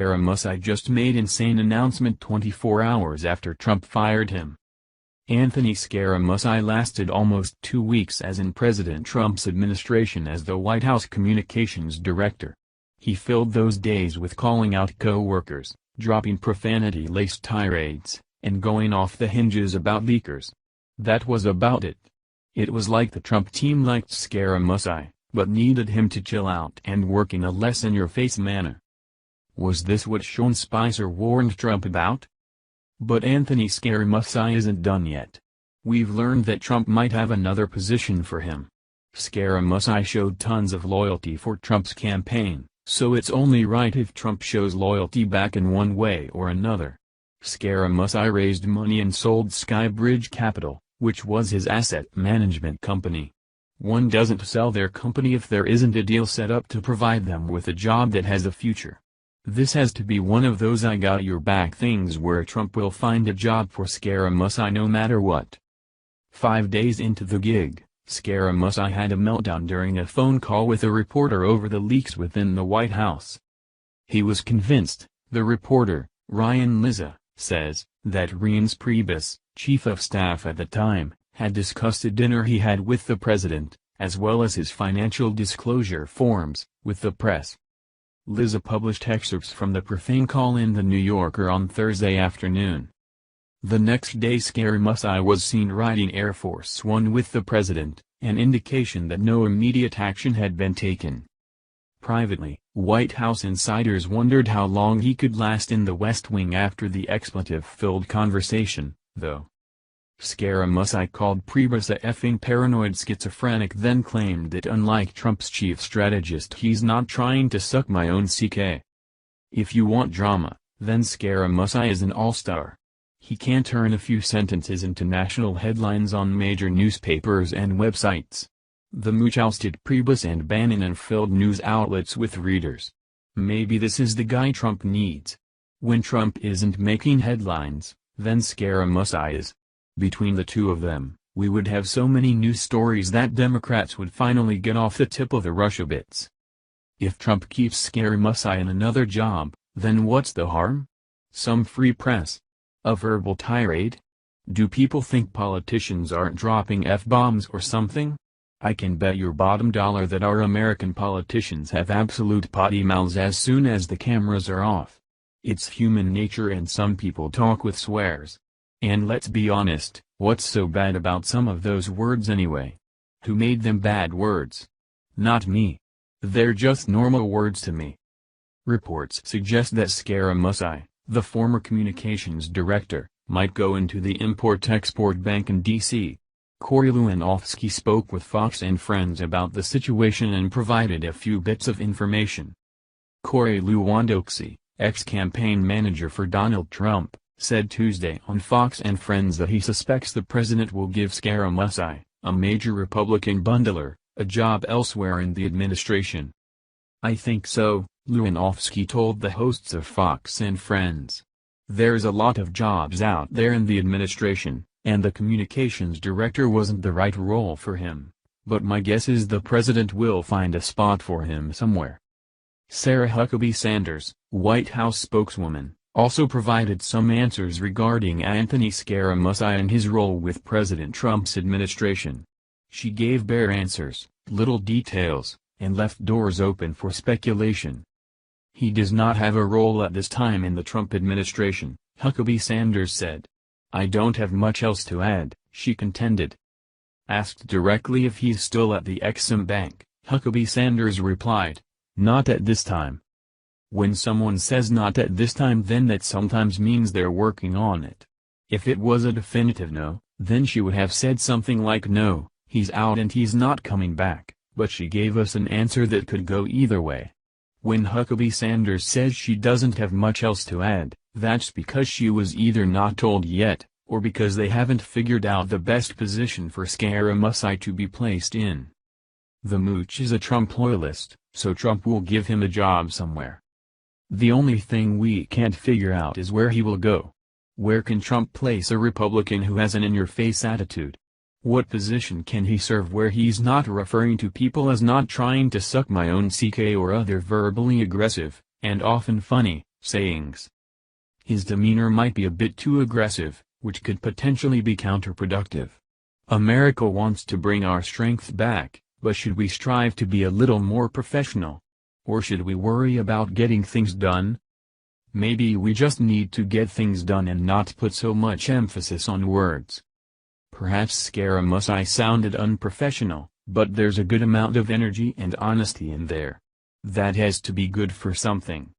Scaramucci just made insane announcement 24 hours after Trump fired him. Anthony Scaramucci lasted almost 2 weeks as in President Trump's administration as the White House communications director. He filled those days with calling out co-workers, dropping profanity-laced tirades, and going off the hinges about leakers. That was about it. It was like the Trump team liked Scaramucci, but needed him to chill out and work in a less in-your-face manner. Was this what Sean Spicer warned Trump about? But Anthony Scaramucci isn't done yet. We've learned that Trump might have another position for him. Scaramucci showed tons of loyalty for Trump's campaign, so it's only right if Trump shows loyalty back in one way or another. Scaramucci raised money and sold Skybridge Capital, which was his asset management company. One doesn't sell their company if there isn't a deal set up to provide them with a job that has a future. This has to be one of those I got your back things where Trump will find a job for Scaramucci no matter what. 5 days into the gig, Scaramucci had a meltdown during a phone call with a reporter over the leaks within the White House. He was convinced, the reporter, Ryan Lizza, says, that Reince Priebus, chief of staff at the time, had discussed a dinner he had with the president, as well as his financial disclosure forms, with the press. Lizza published excerpts from the profane call in The New Yorker on Thursday afternoon. The next day Scaramucci was seen riding Air Force One with the president, an indication that no immediate action had been taken. Privately, White House insiders wondered how long he could last in the West Wing after the expletive-filled conversation, though. Scaramucci called Priebus a effing paranoid schizophrenic, then claimed that unlike Trump's chief strategist he's not trying to suck my own CK. If you want drama, then Scaramucci is an all-star. He can turn a few sentences into national headlines on major newspapers and websites. The mooch ousted Priebus and Bannon and filled news outlets with readers. Maybe this is the guy Trump needs. When Trump isn't making headlines, then Scaramucci is. Between the two of them, we would have so many news stories that Democrats would finally get off the tip of the Russia bits. If Trump keeps Scaramucci in another job, then what's the harm? Some free press. A verbal tirade? Do people think politicians aren't dropping F-bombs or something? I can bet your bottom dollar that our American politicians have absolute potty mouths as soon as the cameras are off. It's human nature, and some people talk with swears. And let's be honest, what's so bad about some of those words anyway? Who made them bad words? Not me. They're just normal words to me. Reports suggest that Scaramucci, the former communications director, might go into the Import-Export Bank in D.C. Corey Lewandowski spoke with Fox and Friends about the situation and provided a few bits of information. Corey Lewandowski, ex-campaign manager for Donald Trump, said Tuesday on Fox and Friends that he suspects the president will give Scaramucci, a major Republican bundler, a job elsewhere in the administration. I think so, Lewandowski told the hosts of Fox and Friends. There's a lot of jobs out there in the administration, and the communications director wasn't the right role for him, but my guess is the president will find a spot for him somewhere. Sarah Huckabee Sanders, White House spokeswoman, also provided some answers regarding Anthony Scaramucci and his role with President Trump's administration. She gave bare answers, little details, and left doors open for speculation. He does not have a role at this time in the Trump administration, Huckabee Sanders said. I don't have much else to add, she contended. Asked directly if he's still at the Exim Bank, Huckabee Sanders replied, "Not at this time." When someone says not at this time, then that sometimes means they're working on it. If it was a definitive no, then she would have said something like no, he's out and he's not coming back, but she gave us an answer that could go either way. When Huckabee Sanders says she doesn't have much else to add, that's because she was either not told yet, or because they haven't figured out the best position for Scaramucci to be placed in. The mooch is a Trump loyalist, so Trump will give him a job somewhere. The only thing we can't figure out is where he will go. Where can Trump place a Republican who has an in-your-face attitude? What position can he serve where he's not referring to people as not trying to suck my own CK or other verbally aggressive, and often funny, sayings. His demeanor might be a bit too aggressive, which could potentially be counterproductive. America wants to bring our strength back, but should we strive to be a little more professional? Or should we worry about getting things done? Maybe we just need to get things done and not put so much emphasis on words. Perhaps Scaramucci sounded unprofessional, but there's a good amount of energy and honesty in there. That has to be good for something.